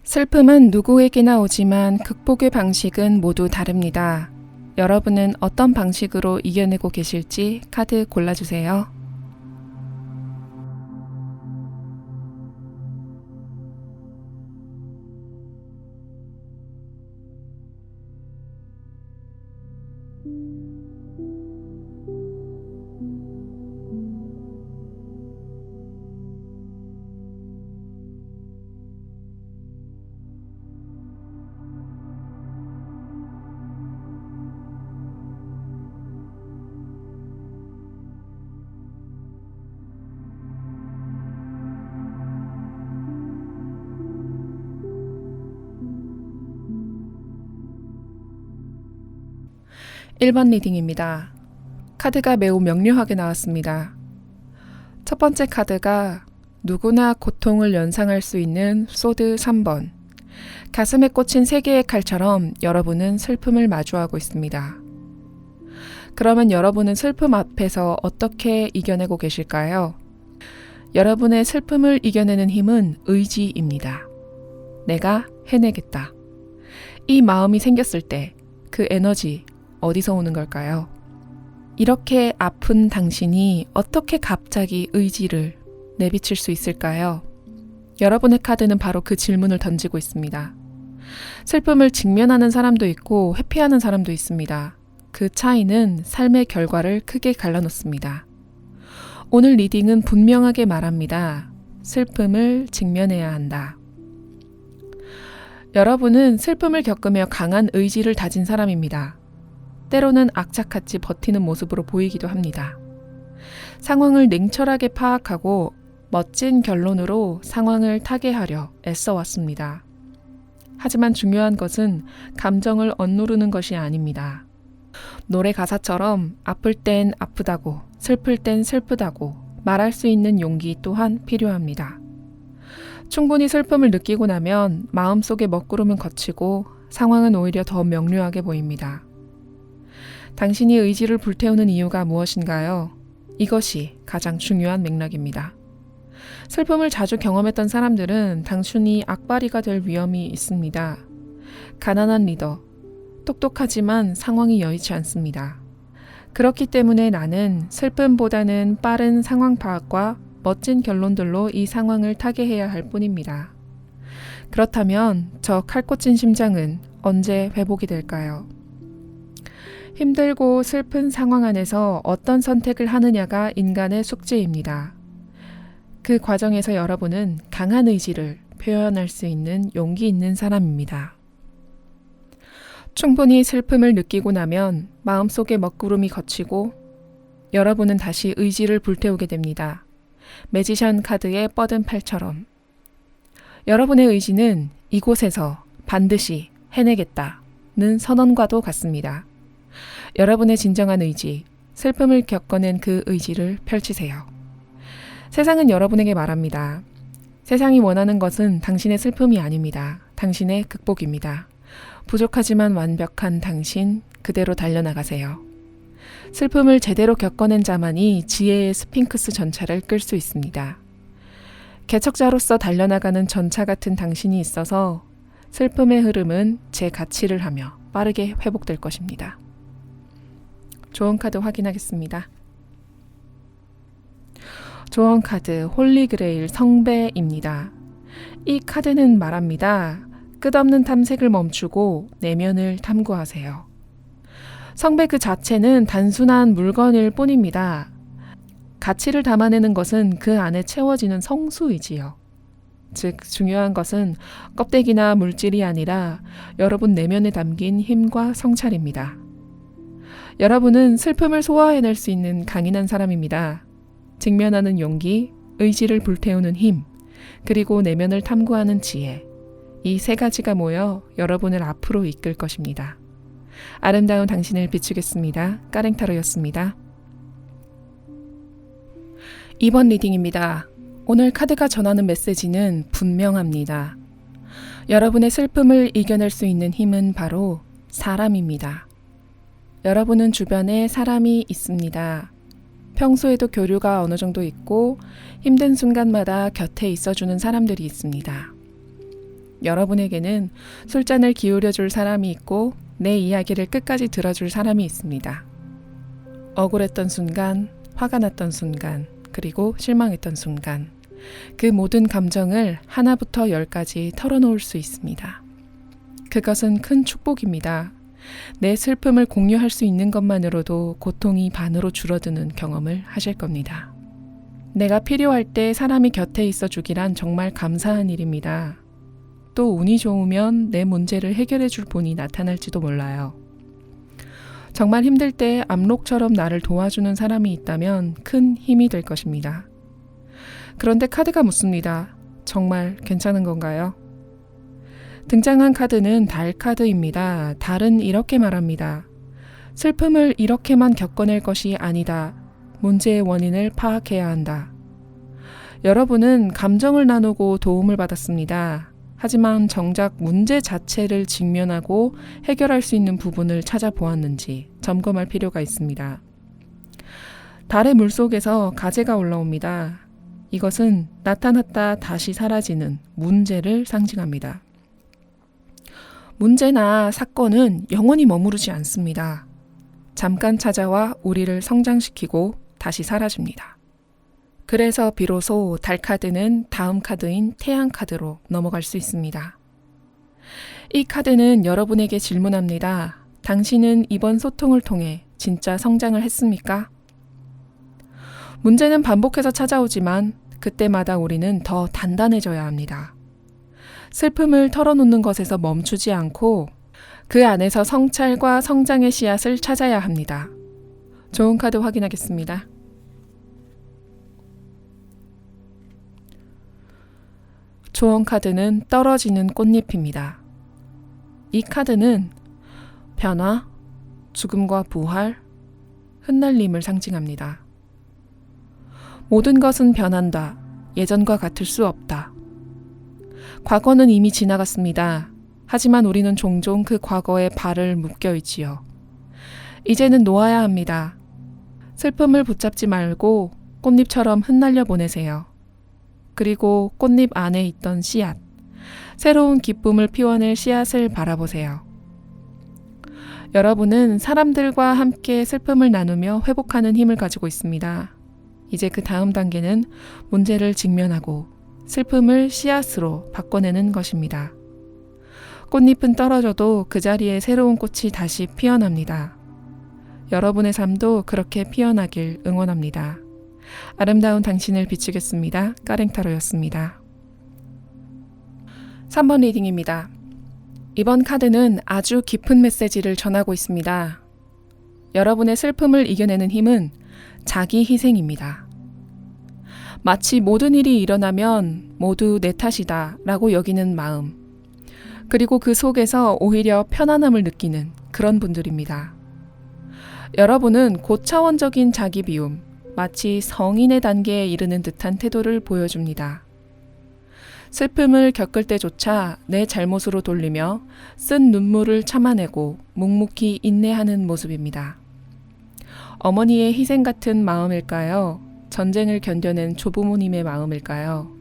슬픔은 누구에게나 오지만 극복의 방식은 모두 다릅니다. 여러분은 어떤 방식으로 이겨내고 계실지 카드 골라주세요. (1번) 리딩입니다. 카드가 매우 명료하게 나왔습니다. 첫 번째 카드가 누구나 고통을 연상할 수 있는 소드 3번. 가슴에 꽂힌 세 개의 칼처럼 여러분은 슬픔을 마주하고 있습니다. 그러면 여러분은 슬픔 앞에서 어떻게 이겨내고 계실까요? 여러분의 슬픔을 이겨내는 힘은 의지입니다. 내가 해내겠다. 이 마음이 생겼을 때 그 에너지 어디서 오는 걸까요? 이렇게 아픈 당신이 어떻게 갑자기 의지를 내비칠 수 있을까요? 여러분의 카드는 바로 그 질문을 던지고 있습니다. 슬픔을 직면하는 사람도 있고 회피하는 사람도 있습니다. 그 차이는 삶의 결과를 크게 갈라놓습니다. 오늘 리딩은 분명하게 말합니다. 슬픔을 직면해야 한다. 여러분은 슬픔을 겪으며 강한 의지를 다진 사람입니다. 때로는 악착같이 버티는 모습으로 보이기도 합니다. 상황을 냉철하게 파악하고 멋진 결론으로 상황을 타개하려 애써왔습니다. 하지만 중요한 것은 감정을 억누르는 것이 아닙니다. 노래 가사처럼 아플 땐 아프다고, 슬플 땐 슬프다고 말할 수 있는 용기 또한 필요합니다. 충분히 슬픔을 느끼고 나면 마음속의 먹구름은 걷히고 상황은 오히려 더 명료하게 보입니다. 당신이 의지를 불태우는 이유가 무엇인가요? 이것이 가장 중요한 맥락입니다. 슬픔을 자주 경험했던 사람들은 단순히 악바리가 될 위험이 있습니다. 가난한 리더, 똑똑하지만 상황이 여의치 않습니다. 그렇기 때문에 나는 슬픔보다는 빠른 상황 파악과 멋진 결론들로 이 상황을 타개해야 할 뿐입니다. 그렇다면 저 칼꽂힌 심장은 언제 회복이 될까요? 힘들고 슬픈 상황 안에서 어떤 선택을 하느냐가 인간의 숙제입니다. 그 과정에서 여러분은 강한 의지를 표현할 수 있는 용기 있는 사람입니다. 충분히 슬픔을 느끼고 나면 마음속에 먹구름이 걷히고 여러분은 다시 의지를 불태우게 됩니다. 매지션 카드의 뻗은 팔처럼. 여러분의 의지는 이곳에서 반드시 해내겠다는 선언과도 같습니다. 여러분의 진정한 의지, 슬픔을 겪어낸 그 의지를 펼치세요. 세상은 여러분에게 말합니다. 세상이 원하는 것은 당신의 슬픔이 아닙니다. 당신의 극복입니다. 부족하지만 완벽한 당신, 그대로 달려나가세요. 슬픔을 제대로 겪어낸 자만이 지혜의 스핑크스 전차를 끌 수 있습니다. 개척자로서 달려나가는 전차 같은 당신이 있어서 슬픔의 흐름은 제 가치를 하며 빠르게 회복될 것입니다. 조언 카드 확인하겠습니다. 조언 카드 홀리그레일 성배입니다. 이 카드는 말합니다. 끝없는 탐색을 멈추고 내면을 탐구하세요. 성배 그 자체는 단순한 물건일 뿐입니다. 가치를 담아내는 것은 그 안에 채워지는 성수이지요. 즉 중요한 것은 껍데기나 물질이 아니라 여러분 내면에 담긴 힘과 성찰입니다. 여러분은 슬픔을 소화해낼 수 있는 강인한 사람입니다. 직면하는 용기, 의지를 불태우는 힘, 그리고 내면을 탐구하는 지혜. 이 세 가지가 모여 여러분을 앞으로 이끌 것입니다. 아름다운 당신을 비추겠습니다. 까랭타로였습니다. 2번 리딩입니다. 오늘 카드가 전하는 메시지는 분명합니다. 여러분의 슬픔을 이겨낼 수 있는 힘은 바로 사람입니다. 여러분은 주변에 사람이 있습니다. 평소에도 교류가 어느 정도 있고 힘든 순간마다 곁에 있어주는 사람들이 있습니다. 여러분에게는 술잔을 기울여줄 사람이 있고 내 이야기를 끝까지 들어줄 사람이 있습니다. 억울했던 순간, 화가 났던 순간, 그리고 실망했던 순간, 그 모든 감정을 하나부터 10까지 털어놓을 수 있습니다. 그것은 큰 축복입니다. 내 슬픔을 공유할 수 있는 것만으로도 고통이 반으로 줄어드는 경험을 하실 겁니다. 내가 필요할 때 사람이 곁에 있어 주기란 정말 감사한 일입니다. 또 운이 좋으면 내 문제를 해결해 줄 분이 나타날지도 몰라요. 정말 힘들 때 암록처럼 나를 도와주는 사람이 있다면 큰 힘이 될 것입니다. 그런데 카드가 묻습니다. 정말 괜찮은 건가요? 등장한 카드는 달 카드입니다. 달은 이렇게 말합니다. 슬픔을 이렇게만 겪어낼 것이 아니다. 문제의 원인을 파악해야 한다. 여러분은 감정을 나누고 도움을 받았습니다. 하지만 정작 문제 자체를 직면하고 해결할 수 있는 부분을 찾아보았는지 점검할 필요가 있습니다. 달의 물속에서 가재가 올라옵니다. 이것은 나타났다 다시 사라지는 문제를 상징합니다. 문제나 사건은 영원히 머무르지 않습니다. 잠깐 찾아와 우리를 성장시키고 다시 사라집니다. 그래서 비로소 달 카드는 다음 카드인 태양 카드로 넘어갈 수 있습니다. 이 카드는 여러분에게 질문합니다. 당신은 이번 소통을 통해 진짜 성장을 했습니까? 문제는 반복해서 찾아오지만 그때마다 우리는 더 단단해져야 합니다. 슬픔을 털어놓는 것에서 멈추지 않고 그 안에서 성찰과 성장의 씨앗을 찾아야 합니다. 좋은 카드 확인하겠습니다. 조언 카드는 떨어지는 꽃잎입니다. 이 카드는 변화, 죽음과 부활, 흩날림을 상징합니다. 모든 것은 변한다. 예전과 같을 수 없다. 과거는 이미 지나갔습니다. 하지만 우리는 종종 그 과거에 발을 묶여 있지요. 이제는 놓아야 합니다. 슬픔을 붙잡지 말고 꽃잎처럼 흩날려 보내세요. 그리고 꽃잎 안에 있던 씨앗, 새로운 기쁨을 피워낼 씨앗을 바라보세요. 여러분은 사람들과 함께 슬픔을 나누며 회복하는 힘을 가지고 있습니다. 이제 그 다음 단계는 문제를 직면하고 슬픔을 씨앗으로 바꿔내는 것입니다. 꽃잎은 떨어져도 그 자리에 새로운 꽃이 다시 피어납니다. 여러분의 삶도 그렇게 피어나길 응원합니다. 아름다운 당신을 비추겠습니다. 까랭타로였습니다. 3번 리딩입니다. 이번 카드는 아주 깊은 메시지를 전하고 있습니다. 여러분의 슬픔을 이겨내는 힘은 자기 희생입니다. 마치 모든 일이 일어나면 모두 내 탓이다 라고 여기는 마음, 그리고 그 속에서 오히려 편안함을 느끼는 그런 분들입니다. 여러분은 고차원적인 자기 비움, 마치 성인의 단계에 이르는 듯한 태도를 보여줍니다. 슬픔을 겪을 때조차 내 잘못으로 돌리며 쓴 눈물을 참아내고 묵묵히 인내하는 모습입니다. 어머니의 희생 같은 마음일까요? 전쟁을 견뎌낸 조부모님의 마음일까요?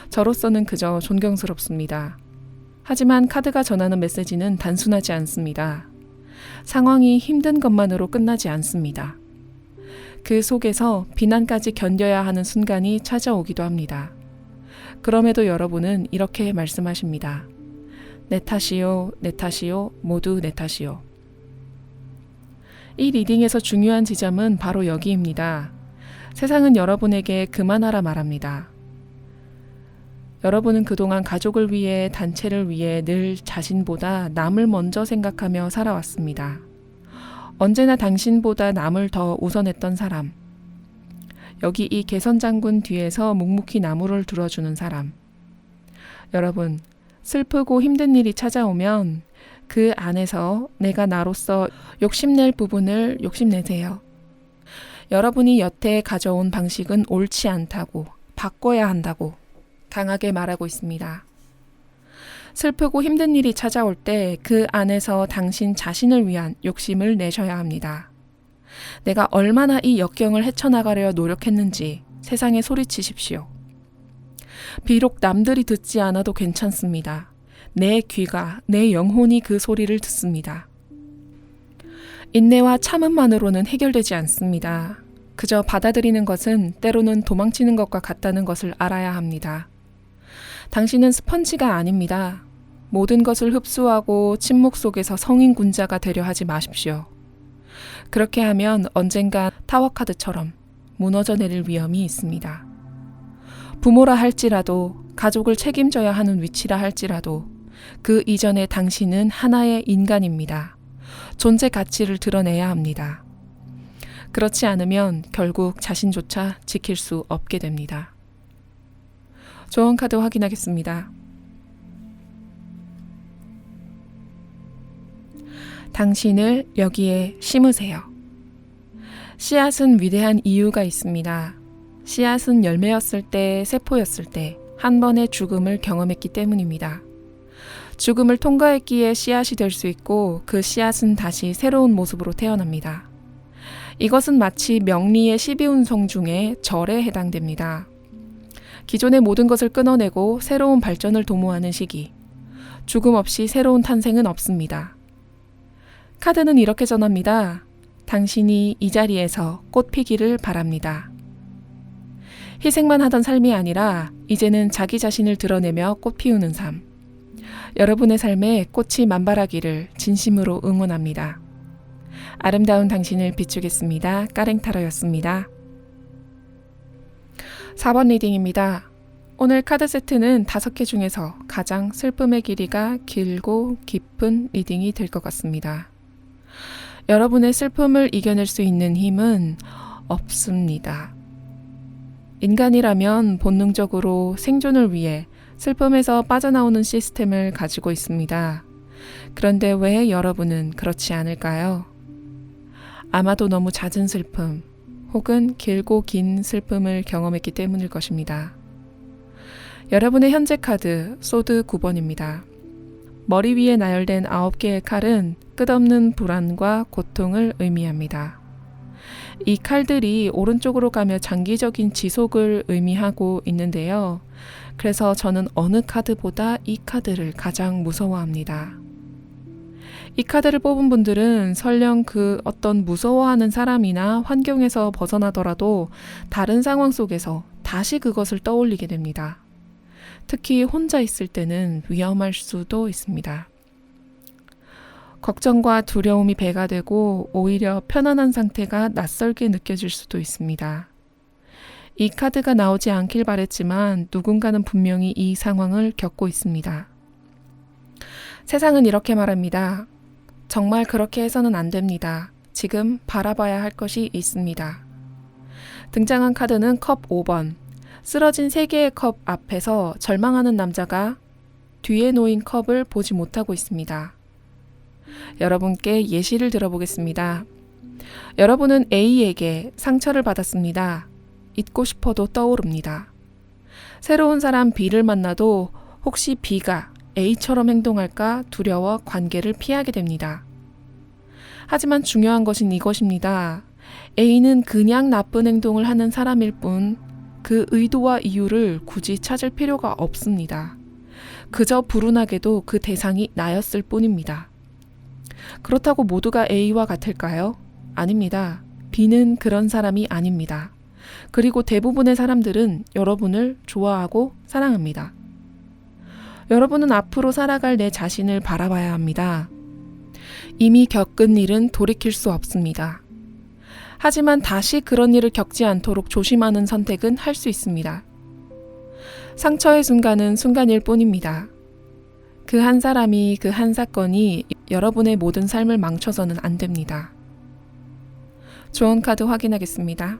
저로서는 그저 존경스럽습니다. 하지만 카드가 전하는 메시지는 단순하지 않습니다. 상황이 힘든 것만으로 끝나지 않습니다. 그 속에서 비난까지 견뎌야 하는 순간이 찾아오기도 합니다. 그럼에도 여러분은 이렇게 말씀하십니다. 내 탓이요, 내 탓이요, 모두 내 탓이요. 이 리딩에서 중요한 지점은 바로 여기입니다. 세상은 여러분에게 그만하라 말합니다. 여러분은 그동안 가족을 위해, 단체를 위해 늘 자신보다 남을 먼저 생각하며 살아왔습니다. 언제나 당신보다 남을 더 우선했던 사람. 여기 이 개선장군 뒤에서 묵묵히 나무를 들어주는 사람. 여러분, 슬프고 힘든 일이 찾아오면 그 안에서 내가 나로서 욕심낼 부분을 욕심내세요. 여러분이 여태 가져온 방식은 옳지 않다고, 바꿔야 한다고 강하게 말하고 있습니다. 슬프고 힘든 일이 찾아올 때 그 안에서 당신 자신을 위한 욕심을 내셔야 합니다. 내가 얼마나 이 역경을 헤쳐나가려 노력했는지 세상에 소리치십시오. 비록 남들이 듣지 않아도 괜찮습니다. 내 귀가, 내 영혼이 그 소리를 듣습니다. 인내와 참음만으로는 해결되지 않습니다. 그저 받아들이는 것은 때로는 도망치는 것과 같다는 것을 알아야 합니다. 당신은 스펀지가 아닙니다. 모든 것을 흡수하고 침묵 속에서 성인군자가 되려 하지 마십시오. 그렇게 하면 언젠가 타워카드처럼 무너져 내릴 위험이 있습니다. 부모라 할지라도, 가족을 책임져야 하는 위치라 할지라도 그 이전에 당신은 하나의 인간입니다. 존재 가치를 드러내야 합니다. 그렇지 않으면 결국 자신조차 지킬 수 없게 됩니다. 조언 카드 확인하겠습니다. 당신을 여기에 심으세요. 씨앗은 위대한 이유가 있습니다. 씨앗은 열매였을 때, 세포였을 때 한 번의 죽음을 경험했기 때문입니다. 죽음을 통과했기에 씨앗이 될 수 있고 그 씨앗은 다시 새로운 모습으로 태어납니다. 이것은 마치 명리의 12운성 중에 절에 해당됩니다. 기존의 모든 것을 끊어내고 새로운 발전을 도모하는 시기. 죽음 없이 새로운 탄생은 없습니다. 카드는 이렇게 전합니다. 당신이 이 자리에서 꽃 피기를 바랍니다. 희생만 하던 삶이 아니라 이제는 자기 자신을 드러내며 꽃 피우는 삶. 여러분의 삶에 꽃이 만발하기를 진심으로 응원합니다. 아름다운 당신을 비추겠습니다. 까랭타로였습니다. 4번 리딩입니다. 오늘 카드 세트는 5개 중에서 가장 슬픔의 길이가 길고 깊은 리딩이 될 것 같습니다. 여러분의 슬픔을 이겨낼 수 있는 힘은 없습니다. 인간이라면 본능적으로 생존을 위해 슬픔에서 빠져나오는 시스템을 가지고 있습니다. 그런데 왜 여러분은 그렇지 않을까요? 아마도 너무 잦은 슬픔, 혹은 길고 긴 슬픔을 경험했기 때문일 것입니다. 여러분의 현재 카드, 소드 9번입니다. 머리 위에 나열된 9개의 칼은 끝없는 불안과 고통을 의미합니다. 이 칼들이 오른쪽으로 가며 장기적인 지속을 의미하고 있는데요. 그래서 저는 어느 카드보다 이 카드를 가장 무서워합니다. 이 카드를 뽑은 분들은 설령 그 어떤 무서워하는 사람이나 환경에서 벗어나더라도 다른 상황 속에서 다시 그것을 떠올리게 됩니다. 특히 혼자 있을 때는 위험할 수도 있습니다. 걱정과 두려움이 배가 되고 오히려 편안한 상태가 낯설게 느껴질 수도 있습니다. 이 카드가 나오지 않길 바랬지만 누군가는 분명히 이 상황을 겪고 있습니다. 세상은 이렇게 말합니다. 정말 그렇게 해서는 안 됩니다. 지금 바라봐야 할 것이 있습니다. 등장한 카드는 컵 5번. 쓰러진 3개의 컵 앞에서 절망하는 남자가 뒤에 놓인 컵을 보지 못하고 있습니다. 여러분께 예시를 들어보겠습니다. 여러분은 A에게 상처를 받았습니다. 잊고 싶어도 떠오릅니다. 새로운 사람 B를 만나도 혹시 B가 A처럼 행동할까 두려워 관계를 피하게 됩니다. 하지만 중요한 것은 이것입니다. A는 그냥 나쁜 행동을 하는 사람일 뿐 그 의도와 이유를 굳이 찾을 필요가 없습니다. 그저 불운하게도 그 대상이 나였을 뿐입니다. 그렇다고 모두가 A와 같을까요? 아닙니다. B는 그런 사람이 아닙니다. 그리고 대부분의 사람들은 여러분을 좋아하고 사랑합니다. 여러분은 앞으로 살아갈 내 자신을 바라봐야 합니다. 이미 겪은 일은 돌이킬 수 없습니다. 하지만 다시 그런 일을 겪지 않도록 조심하는 선택은 할 수 있습니다. 상처의 순간은 순간일 뿐입니다. 그 한 사람이, 그 한 사건이 여러분의 모든 삶을 망쳐서는 안 됩니다. 조언 카드 확인하겠습니다.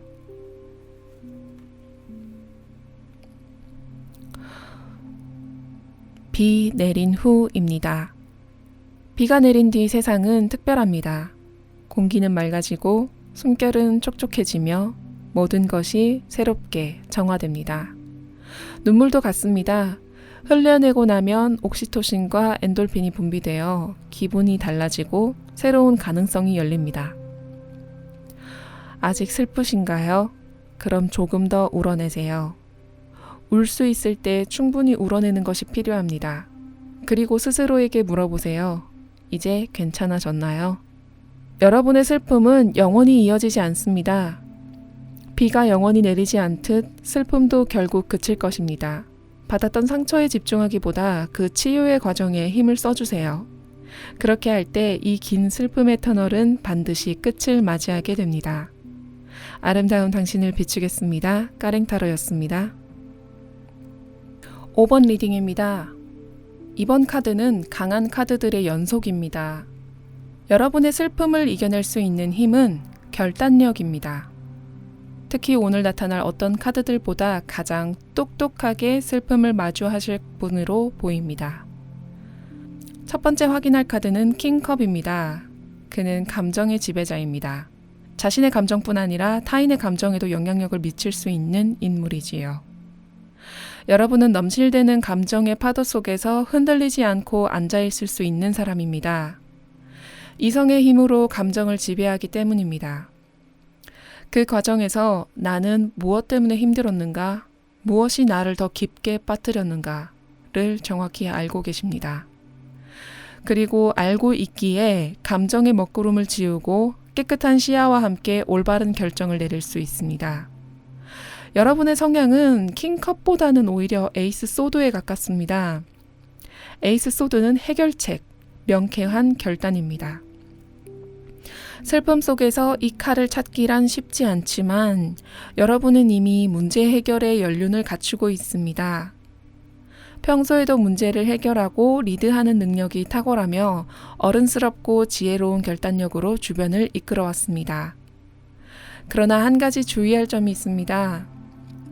비 내린 후입니다. 비가 내린 뒤 세상은 특별합니다. 공기는 맑아지고 숨결은 촉촉해지며 모든 것이 새롭게 정화됩니다. 눈물도 같습니다. 흘려내고 나면 옥시토신과 엔돌핀이 분비되어 기분이 달라지고 새로운 가능성이 열립니다. 아직 슬프신가요? 그럼 조금 더 울어내세요. 울 수 있을 때 충분히 울어내는 것이 필요합니다. 그리고 스스로에게 물어보세요. 이제 괜찮아졌나요? 여러분의 슬픔은 영원히 이어지지 않습니다. 비가 영원히 내리지 않듯 슬픔도 결국 그칠 것입니다. 받았던 상처에 집중하기보다 그 치유의 과정에 힘을 써주세요. 그렇게 할 때 이 긴 슬픔의 터널은 반드시 끝을 맞이하게 됩니다. 아름다운 당신을 비추겠습니다. 까랭타로였습니다. 5번 리딩입니다. 이번 카드는 강한 카드들의 연속입니다. 여러분의 슬픔을 이겨낼 수 있는 힘은 결단력입니다. 특히 오늘 나타날 어떤 카드들보다 가장 똑똑하게 슬픔을 마주하실 분으로 보입니다. 첫 번째 확인할 카드는 킹컵입니다. 그는 감정의 지배자입니다. 자신의 감정뿐 아니라 타인의 감정에도 영향력을 미칠 수 있는 인물이지요. 여러분은 넘실대는 감정의 파도 속에서 흔들리지 않고 앉아있을 수 있는 사람입니다. 이성의 힘으로 감정을 지배하기 때문입니다. 그 과정에서 나는 무엇 때문에 힘들었는가, 무엇이 나를 더 깊게 빠뜨렸는가를 정확히 알고 계십니다. 그리고 알고 있기에 감정의 먹구름을 지우고 깨끗한 시야와 함께 올바른 결정을 내릴 수 있습니다. 여러분의 성향은 킹컵보다는 오히려 에이스 소드에 가깝습니다. 에이스 소드는 해결책, 명쾌한 결단입니다. 슬픔 속에서 이 칼을 찾기란 쉽지 않지만 여러분은 이미 문제 해결의 연륜을 갖추고 있습니다. 평소에도 문제를 해결하고 리드하는 능력이 탁월하며 어른스럽고 지혜로운 결단력으로 주변을 이끌어왔습니다. 그러나 한 가지 주의할 점이 있습니다.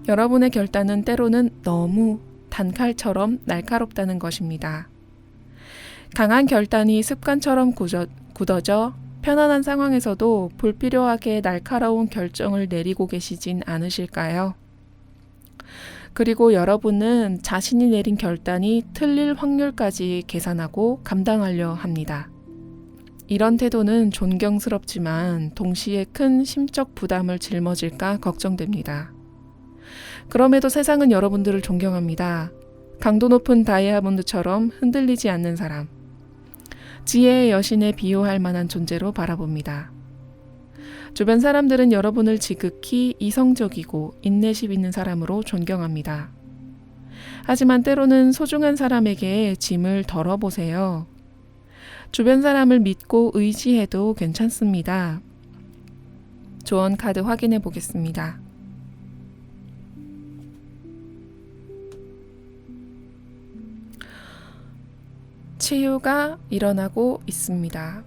여러분의 결단은 때로는 너무 단칼처럼 날카롭다는 것입니다. 강한 결단이 습관처럼 굳어져 편안한 상황에서도 불필요하게 날카로운 결정을 내리고 계시진 않으실까요? 그리고 여러분은 자신이 내린 결단이 틀릴 확률까지 계산하고 감당하려 합니다. 이런 태도는 존경스럽지만 동시에 큰 심적 부담을 짊어질까 걱정됩니다. 그럼에도 세상은 여러분들을 존경합니다. 강도 높은 다이아몬드처럼 흔들리지 않는 사람. 지혜의 여신에 비유할 만한 존재로 바라봅니다. 주변 사람들은 여러분을 지극히 이성적이고 인내심 있는 사람으로 존경합니다. 하지만 때로는 소중한 사람에게 짐을 덜어보세요. 주변 사람을 믿고 의지해도 괜찮습니다. 조언 카드 확인해 보겠습니다. 치유가 일어나고 있습니다.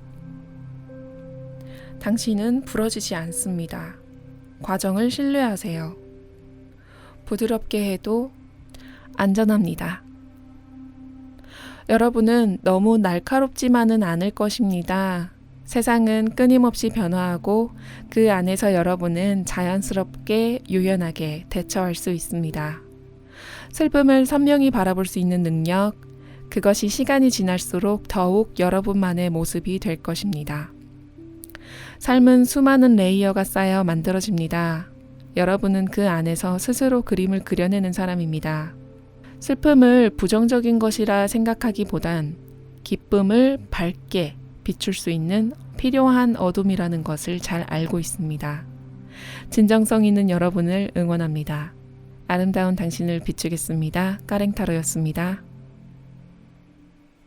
당신은 부러지지 않습니다. 과정을 신뢰하세요. 부드럽게 해도 안전합니다. 여러분은 너무 날카롭지만은 않을 것입니다. 세상은 끊임없이 변화하고 그 안에서 여러분은 자연스럽게 유연하게 대처할 수 있습니다. 슬픔을 선명히 바라볼 수 있는 능력, 그것이 시간이 지날수록 더욱 여러분만의 모습이 될 것입니다. 삶은 수많은 레이어가 쌓여 만들어집니다. 여러분은 그 안에서 스스로 그림을 그려내는 사람입니다. 슬픔을 부정적인 것이라 생각하기보단 기쁨을 밝게 비출 수 있는 필요한 어둠이라는 것을 잘 알고 있습니다. 진정성 있는 여러분을 응원합니다. 아름다운 당신을 비추겠습니다. 까랭타로였습니다.